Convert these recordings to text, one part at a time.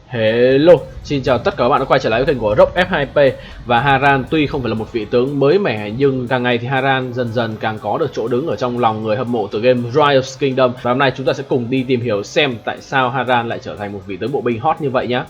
Hello, xin chào tất cả các bạn đã quay trở lại với kênh của Rock F2P. Và Harran tuy không phải là một vị tướng mới mẻ, nhưng càng ngày thì Harran dần dần càng có được chỗ đứng ở trong lòng người hâm mộ từ game Rise of Kingdom. Và hôm nay chúng ta sẽ cùng đi tìm hiểu xem tại sao Harran lại trở thành một vị tướng bộ binh hot như vậy nhé.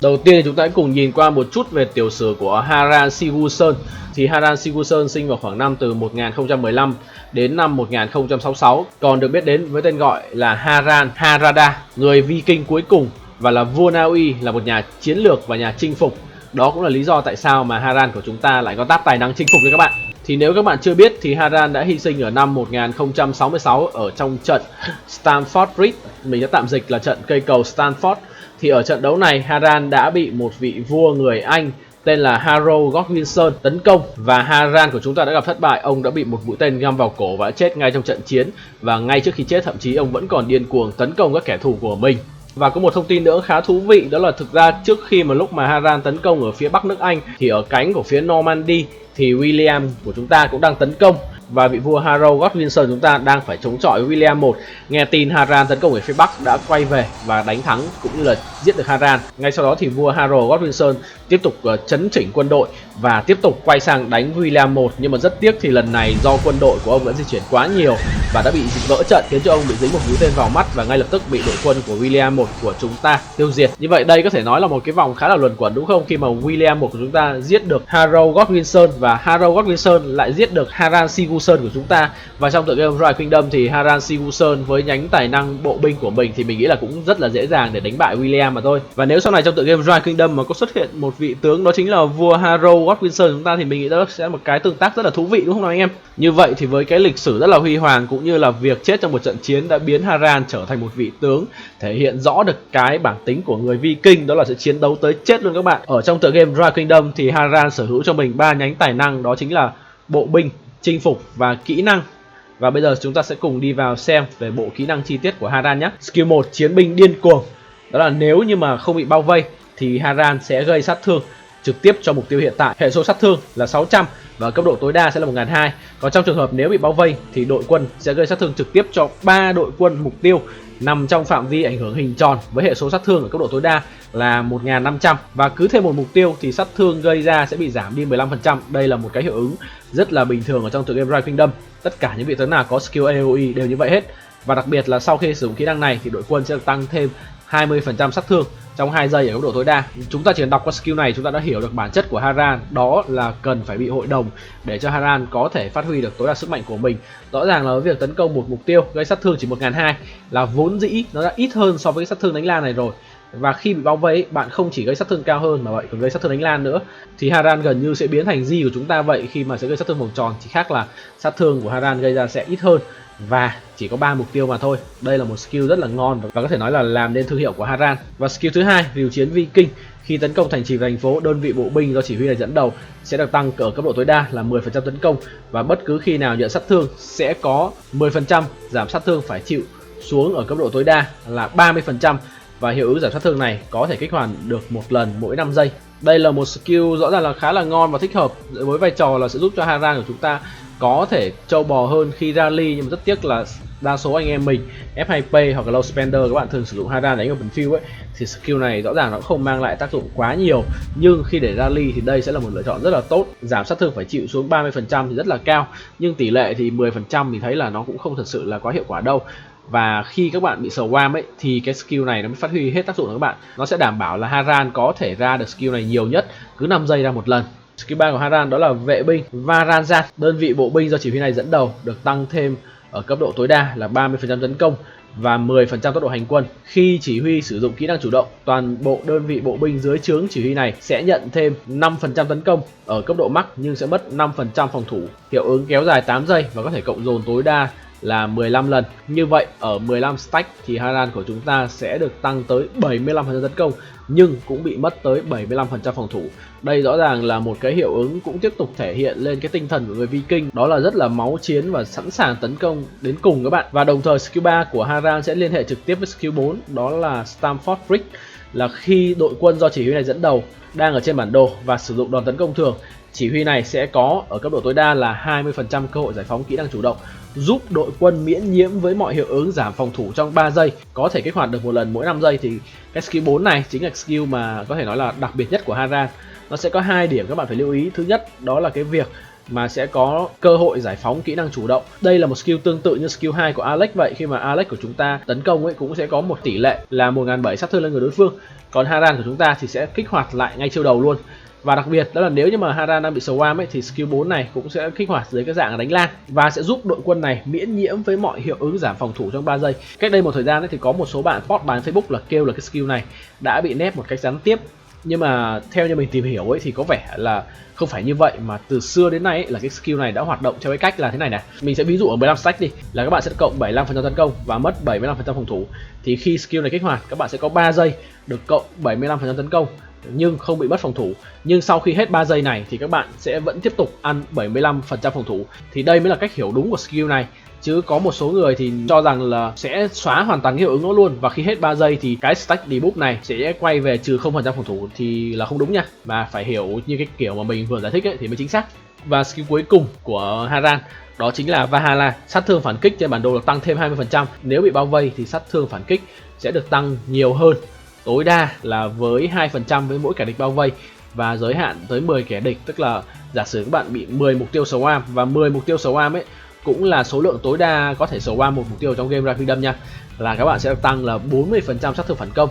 Đầu tiên chúng ta hãy cùng nhìn qua một chút về tiểu sử của Harran Sigurdsson. Thì Harran Sigurdsson sinh vào khoảng năm từ 1015 đến năm 1066, còn được biết đến với tên gọi là Harran Harada, người Viking cuối cùng và là vua Na Uy, là một nhà chiến lược và nhà chinh phục. Đó cũng là lý do tại sao mà Harran của chúng ta lại có táp tài năng chinh phục đấy các bạn. Thì nếu các bạn chưa biết thì Harran đã hy sinh ở năm 1066 ở trong trận Stamford Bridge, mình sẽ tạm dịch là trận cây cầu Stamford. Thì ở trận đấu này Harran đã bị một vị vua người Anh tên là Harold Godwinson tấn công, và Harran của chúng ta đã gặp thất bại. Ông đã bị một mũi tên găm vào cổ và đã chết ngay trong trận chiến, và ngay trước khi chết thậm chí ông vẫn còn điên cuồng tấn công các kẻ thù của mình. Và có một thông tin nữa khá thú vị, đó là thực ra trước khi mà lúc mà Harran tấn công ở phía bắc nước Anh thì ở cánh của phía Normandy thì William của chúng ta cũng đang tấn công, và vị vua Harold Godwinson chúng ta đang phải chống chọi với William I. Nghe tin Harran tấn công ở phía bắc đã quay về và đánh thắng cũng như là giết được Harran. Ngay sau đó thì vua Harold Godwinson tiếp tục chấn chỉnh quân đội và tiếp tục quay sang đánh William I, nhưng mà rất tiếc thì lần này do quân đội của ông đã di chuyển quá nhiều và đã bị vỡ trận, khiến cho ông bị dính một mũi tên vào mắt và ngay lập tức bị đội quân của William I của chúng ta tiêu diệt. Như vậy đây có thể nói là một cái vòng khá là luẩn quẩn đúng không, khi mà William I của chúng ta giết được Harold Godwinson và Harold Godwinson lại giết được Harran Sigurdsson của chúng ta. Và trong tựa game Rise of Kingdom thì Harran Sigurdsson với nhánh tài năng bộ binh của mình thì mình nghĩ là cũng rất là dễ dàng để đánh bại William mà thôi. Và nếu sau này trong tựa game Rise of Kingdom mà có xuất hiện một vị tướng đó chính là vua Harold Godwinson chúng ta thì mình nghĩ đó sẽ là một cái tương tác rất là thú vị đúng không nào anh em? Như vậy thì với cái lịch sử rất là huy hoàng cũng như là việc chết trong một trận chiến đã biến Harran trở thành một vị tướng thể hiện rõ được cái bản tính của người Viking, đó là sẽ chiến đấu tới chết luôn các bạn. Ở trong tựa game Rise of Kingdom thì Harran sở hữu cho mình 3 nhánh tài năng, đó chính là bộ binh, chinh phục và kỹ năng. Và bây giờ chúng ta sẽ cùng đi vào xem về bộ kỹ năng chi tiết của Harran nhé. Skill 1, chiến binh điên cuồng. Đó là nếu như mà không bị bao vây thì Harran sẽ gây sát thương trực tiếp cho mục tiêu hiện tại. Hệ số sát thương là 600 và cấp độ tối đa sẽ là 1200. Còn trong trường hợp nếu bị bao vây thì đội quân sẽ gây sát thương trực tiếp cho 3 đội quân mục tiêu nằm trong phạm vi ảnh hưởng hình tròn với hệ số sát thương ở cấp độ tối đa là 1500, và cứ thêm một mục tiêu thì sát thương gây ra sẽ bị giảm đi 15%. Đây là một cái hiệu ứng rất là bình thường ở trong tựa game Rise of Kingdom. Tất cả những vị tướng nào có skill AoE đều như vậy hết. Và đặc biệt là sau khi sử dụng kỹ năng này thì đội quân sẽ được tăng thêm 20% sát thương trong 2 giây ở cấp độ tối đa. Chúng ta chỉ cần đọc qua skill này chúng ta đã hiểu được bản chất của Harran, đó là cần phải bị hội đồng để cho Harran có thể phát huy được tối đa sức mạnh của mình. Rõ ràng là với việc tấn công một mục tiêu gây sát thương chỉ 1200 là vốn dĩ nó đã ít hơn so với cái sát thương đánh lan này rồi. Và khi bị bao vây bạn không chỉ gây sát thương cao hơn mà vậy còn gây sát thương đánh lan nữa, thì Harran gần như sẽ biến thành Di của chúng ta vậy, khi mà sẽ gây sát thương vòng tròn, chỉ khác là sát thương của Harran gây ra sẽ ít hơn và chỉ có 3 mục tiêu mà thôi. Đây là một skill rất là ngon và có thể nói là làm nên thương hiệu của Harran. Và skill thứ hai, rìu chiến Viking. Khi tấn công thành trì và thành phố, đơn vị bộ binh do chỉ huy này dẫn đầu sẽ được tăng ở cấp độ tối đa là 10% tấn công, và bất cứ khi nào nhận sát thương sẽ có 10% giảm sát thương phải chịu xuống ở cấp độ tối đa là 30%. Và hiệu ứng giảm sát thương này có thể kích hoạt được một lần mỗi 5 giây. Đây là một skill rõ ràng là khá là ngon và thích hợp với vai trò là sẽ giúp cho Harran của chúng ta có thể trâu bò hơn khi rally. Nhưng mà rất tiếc là đa số anh em mình F2P hoặc là low spender các bạn thường sử dụng Harran đánh open field ấy, thì skill này rõ ràng nó không mang lại tác dụng quá nhiều, nhưng khi để rally thì đây sẽ là một lựa chọn rất là tốt. Giảm sát thương phải chịu xuống 30% thì rất là cao, nhưng tỷ lệ thì 10% thì thấy là nó cũng không thật sự là quá hiệu quả đâu. Và khi các bạn bị swarm ấy thì cái skill này nó mới phát huy hết tác dụng của các bạn. Nó sẽ đảm bảo là Harran có thể ra được skill này nhiều nhất cứ 5 giây ra một lần. Skill 3 của Harran đó là vệ binh Varangian. Đơn vị bộ binh do chỉ huy này dẫn đầu được tăng thêm ở cấp độ tối đa là 30% tấn công và 10% tốc độ hành quân. Khi chỉ huy sử dụng kỹ năng chủ động, toàn bộ đơn vị bộ binh dưới trướng chỉ huy này sẽ nhận thêm 5% tấn công ở cấp độ max nhưng sẽ mất 5% phòng thủ. Hiệu ứng kéo dài 8 giây và có thể cộng dồn tối đa là 15 lần. Như vậy ở 15 stack thì Harran của chúng ta sẽ được tăng tới 75% tấn công nhưng cũng bị mất tới 75% phòng thủ. Đây rõ ràng là một cái hiệu ứng cũng tiếp tục thể hiện lên cái tinh thần của người Viking, đó là rất là máu chiến và sẵn sàng tấn công đến cùng các bạn. Và đồng thời skill 3 của Harran sẽ liên hệ trực tiếp với skill 4, đó là Stamford Bridge, là khi đội quân do chỉ huy này dẫn đầu đang ở trên bản đồ và sử dụng đòn tấn công thường, chỉ huy này sẽ có ở cấp độ tối đa là 20% cơ hội giải phóng kỹ năng chủ động. giúp đội quân miễn nhiễm với mọi hiệu ứng giảm phòng thủ trong 3 giây, có thể kích hoạt được một lần mỗi 5 giây. Thì cái skill 4 này chính là skill mà có thể nói là đặc biệt nhất của Haran. Nó sẽ có 2 điểm các bạn phải lưu ý. Thứ nhất đó là cái việc mà sẽ có cơ hội giải phóng kỹ năng chủ động. Đây là một skill tương tự như skill 2 của Alex vậy, khi mà Alex của chúng ta tấn công ấy cũng sẽ có một tỷ lệ là 1007 sát thương lên người đối phương. Còn Haran của chúng ta thì sẽ kích hoạt lại ngay chiêu đầu luôn. Và đặc biệt đó là nếu như mà Haran đang bị swarm ấy thì skill 4 này cũng sẽ kích hoạt dưới cái dạng đánh lan và sẽ giúp đội quân này miễn nhiễm với mọi hiệu ứng giảm phòng thủ trong 3 giây. Cách đây một thời gian ấy thì có một số bạn post bài Facebook là kêu là cái skill này đã bị nerf một cách gián tiếp. Nhưng mà theo như mình tìm hiểu ấy thì có vẻ là không phải như vậy, mà từ xưa đến nay ấy, là cái skill này đã hoạt động theo cái cách là thế này này. Mình sẽ ví dụ ở 15 stack đi, là các bạn sẽ cộng 75% tấn công và mất 75% phòng thủ. Thì khi skill này kích hoạt, các bạn sẽ có 3 giây được cộng 75% tấn công nhưng không bị mất phòng thủ. Nhưng sau khi hết 3 giây này thì các bạn sẽ vẫn tiếp tục ăn 75% phòng thủ. Thì đây mới là cách hiểu đúng của skill này. Chứ có một số người thì cho rằng là sẽ xóa hoàn toàn cái hiệu ứng nó luôn, và khi hết 3 giây thì cái stack debuff này sẽ quay về trừ 0% phòng thủ, thì là không đúng nha. Mà phải hiểu như cái kiểu mà mình vừa giải thích ấy thì mới chính xác. Và skill cuối cùng của Haran đó chính là Valhalla. Sát thương phản kích trên bản đồ được tăng thêm 20%. Nếu bị bao vây thì sát thương phản kích sẽ được tăng nhiều hơn, tối đa là với 2% với mỗi kẻ địch bao vây, và giới hạn tới 10 kẻ địch. Tức là giả sử các bạn bị 10 mục tiêu swarm, và 10 mục tiêu swarm ấy cũng là số lượng tối đa có thể swarm một mục tiêu trong game Ra Freedom nha, là các bạn sẽ được tăng là 40% sát thương phản công.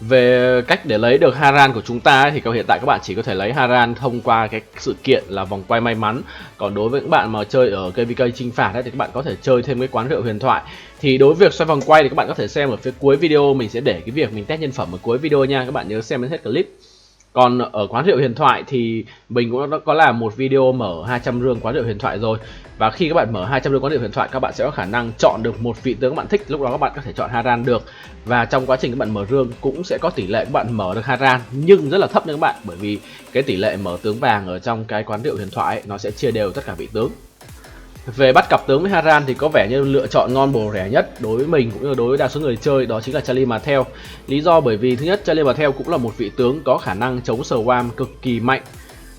Về cách để lấy được Haran của chúng ta ấy, thì hiện tại các bạn chỉ có thể lấy Haran thông qua cái sự kiện là vòng quay may mắn. Còn đối với các bạn mà chơi ở KVK chinh phạt ấy, thì các bạn có thể chơi thêm cái quán rượu huyền thoại. Thì đối với việc xoay vòng quay thì các bạn có thể xem ở phía cuối video, mình sẽ để cái việc mình test nhân phẩm ở cuối video nha, các bạn nhớ xem đến hết clip. Còn ở quán rượu huyền thoại thì mình cũng đã có làm một video mở 200 rương quán rượu huyền thoại rồi. Và khi các bạn mở 200 rương quán rượu huyền thoại, các bạn sẽ có khả năng chọn được một vị tướng các bạn thích. Lúc đó các bạn có thể chọn Haran được. Và trong quá trình các bạn mở rương cũng sẽ có tỷ lệ các bạn mở được Haran, nhưng rất là thấp nha các bạn. Bởi vì cái tỷ lệ mở tướng vàng ở trong cái quán rượu huyền thoại ấy, nó sẽ chia đều tất cả vị tướng. Về bắt cặp tướng với Haran thì có vẻ như lựa chọn ngon bổ rẻ nhất đối với mình cũng như đối với đa số người chơi đó chính là Charlie Martel. Lý do bởi vì thứ nhất, Charlie Martel cũng là một vị tướng có khả năng chống swarm cực kỳ mạnh.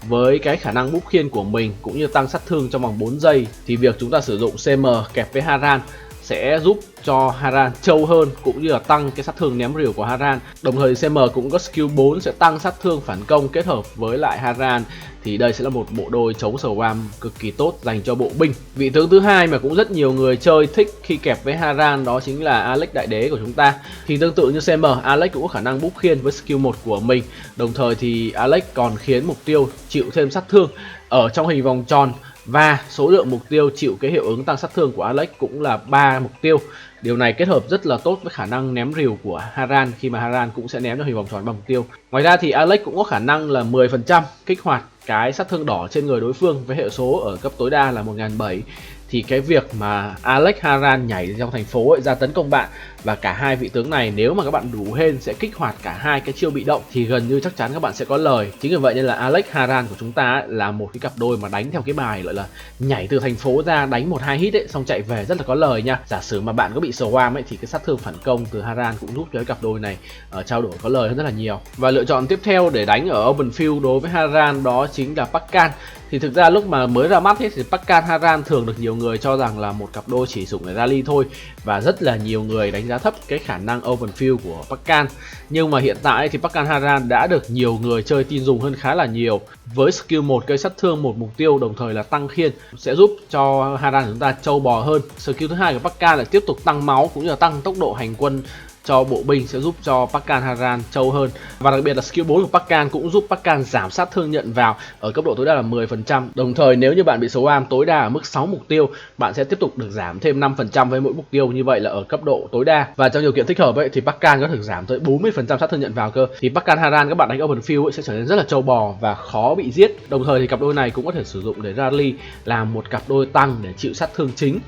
Với cái khả năng búp khiên của mình cũng như tăng sát thương trong vòng 4 giây thì việc chúng ta sử dụng CM kẹp với Haran sẽ giúp cho Haran trâu hơn, cũng như là tăng cái sát thương ném rìu của Haran. Đồng thời CM cũng có skill 4 sẽ tăng sát thương phản công kết hợp với lại Haran, thì đây sẽ là một bộ đôi chống swarm cực kỳ tốt dành cho bộ binh. Vị tướng thứ hai mà cũng rất nhiều người chơi thích khi kẹp với Haran đó chính là Alex đại đế của chúng ta. Thì tương tự như CM, Alex cũng có khả năng búp khiên với skill 1 của mình. Đồng thời thì Alex còn khiến mục tiêu chịu thêm sát thương ở trong hình vòng tròn, và số lượng mục tiêu chịu cái hiệu ứng tăng sát thương của Alex cũng là 3 mục tiêu. Điều này kết hợp rất là tốt với khả năng ném rìu của Haran, khi mà Haran cũng sẽ ném cho hình vòng tròn 3 mục tiêu. Ngoài ra thì Alex cũng có khả năng là 10% kích hoạt cái sát thương đỏ trên người đối phương với hệ số ở cấp tối đa là 1007. Thì cái việc mà Alex Haran nhảy trong thành phố ấy, ra tấn công bạn, và cả hai vị tướng này nếu mà các bạn đủ hên sẽ kích hoạt cả hai cái chiêu bị động, thì gần như chắc chắn các bạn sẽ có lời. Chính vì vậy nên là Alex Haran của chúng ta ấy, là một cái cặp đôi mà đánh theo cái bài gọi là nhảy từ thành phố ra đánh 1-2 hit ấy, xong chạy về rất là có lời nha. Giả sử mà bạn có bị swarm ấy thì cái sát thương phản công từ Haran cũng giúp cho cái cặp đôi này trao đổi có lời hơn rất là nhiều. Và lựa chọn tiếp theo để đánh ở open field đối với Haran đó chính là Pakkan. Thì thực ra lúc mà mới ra mắt ấy, thì Pakkan Haran thường được nhiều người cho rằng là một cặp đôi chỉ dùng để rally thôi, và rất là nhiều người đánh giá thấp cái khả năng open field của Pakkan. Nhưng mà hiện tại thì Pakkan Haran đã được nhiều người chơi tin dùng hơn khá là nhiều. Với skill 1 gây sát thương một mục tiêu, đồng thời là tăng khiên, sẽ giúp cho Haran của chúng ta trâu bò hơn. Skill thứ hai của Pakkan là tiếp tục tăng máu cũng như là tăng tốc độ hành quân cho bộ binh, sẽ giúp cho Pakkan Haran trâu hơn. Và đặc biệt là skill 4 của Pakkan cũng giúp Pakkan giảm sát thương nhận vào ở cấp độ tối đa là 10%. Đồng thời nếu như bạn bị swarm tối đa ở mức 6 mục tiêu, bạn sẽ tiếp tục được giảm thêm 5% với mỗi mục tiêu, như vậy là ở cấp độ tối đa. Và trong điều kiện thích hợp ấy thì Pakkan có thể giảm tới 40% sát thương nhận vào cơ. Thì Pakkan Haran các bạn đánh open field ấy sẽ trở nên rất là trâu bò và khó bị giết. Đồng thời thì cặp đôi này cũng có thể sử dụng để rally, làm một cặp đôi tăng để chịu sát thương chính,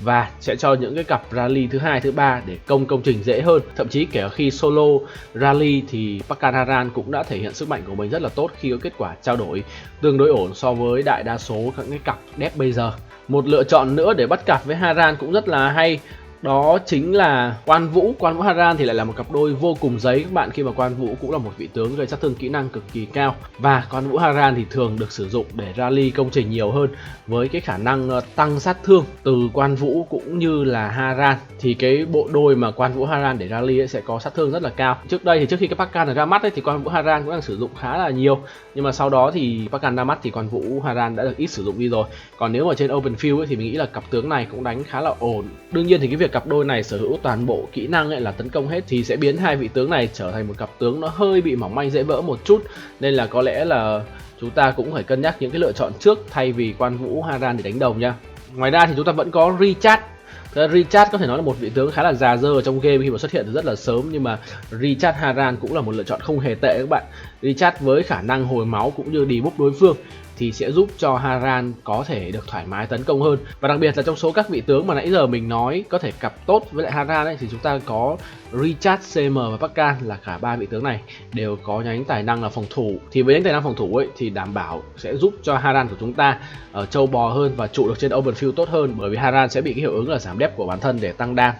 và sẽ cho những cái cặp rally thứ hai, thứ ba để công trình dễ hơn. Thậm chí kể khi solo rally thì Pakkan Haran cũng đã thể hiện sức mạnh của mình rất là tốt khi có kết quả trao đổi tương đối ổn so với đại đa số các cái cặp deck bây giờ. Một lựa chọn nữa để bắt cặp với Haran cũng rất là hay, đó chính là Quan Vũ. Quan Vũ Haran thì lại là một cặp đôi vô cùng giấy các bạn, khi mà Quan Vũ cũng là một vị tướng gây sát thương kỹ năng cực kỳ cao, và Quan Vũ Haran thì thường được sử dụng để rally công trình nhiều hơn, với cái khả năng tăng sát thương từ Quan Vũ cũng như là Haran. Thì cái bộ đôi mà Quan Vũ Haran để rally ấy sẽ có sát thương rất là cao. Trước đây thì trước khi cái Pakan này ra mắt ấy, thì Quan Vũ Haran cũng đang sử dụng khá là nhiều, nhưng mà sau đó thì Pakan ra mắt thì Quan Vũ Haran đã được ít sử dụng đi rồi. Còn nếu mà trên Open Field ấy, thì mình nghĩ là cặp tướng này cũng đánh khá là ổn. Đương nhiên thì cái việc cặp đôi này sở hữu toàn bộ kỹ năng ấy là tấn công hết thì sẽ biến hai vị tướng này trở thành một cặp tướng nó hơi bị mỏng manh dễ vỡ một chút, nên là có lẽ là chúng ta cũng phải cân nhắc những cái lựa chọn trước thay vì Quan Vũ Haran để đánh đồng nha. Ngoài ra thì chúng ta vẫn có Richard. Richard có thể nói là một vị tướng khá là già dơ ở trong game khi mà xuất hiện từ rất là sớm, nhưng mà Richard Haran cũng là một lựa chọn không hề tệ các bạn. Richard với khả năng hồi máu cũng như debuff đối phương thì sẽ giúp cho Haran có thể được thoải mái tấn công hơn. Và đặc biệt là trong số các vị tướng mà nãy giờ mình nói có thể cặp tốt với lại Haran ấy, thì chúng ta có Richard, CM và Pakan, là cả ba vị tướng này đều có nhánh tài năng là phòng thủ. Thì với nhánh tài năng phòng thủ ấy thì đảm bảo sẽ giúp cho Haran của chúng ta trâu bò hơn và trụ được trên Open Field tốt hơn, bởi vì Haran sẽ bị cái hiệu ứng là giảm dép của bản thân để tăng đam.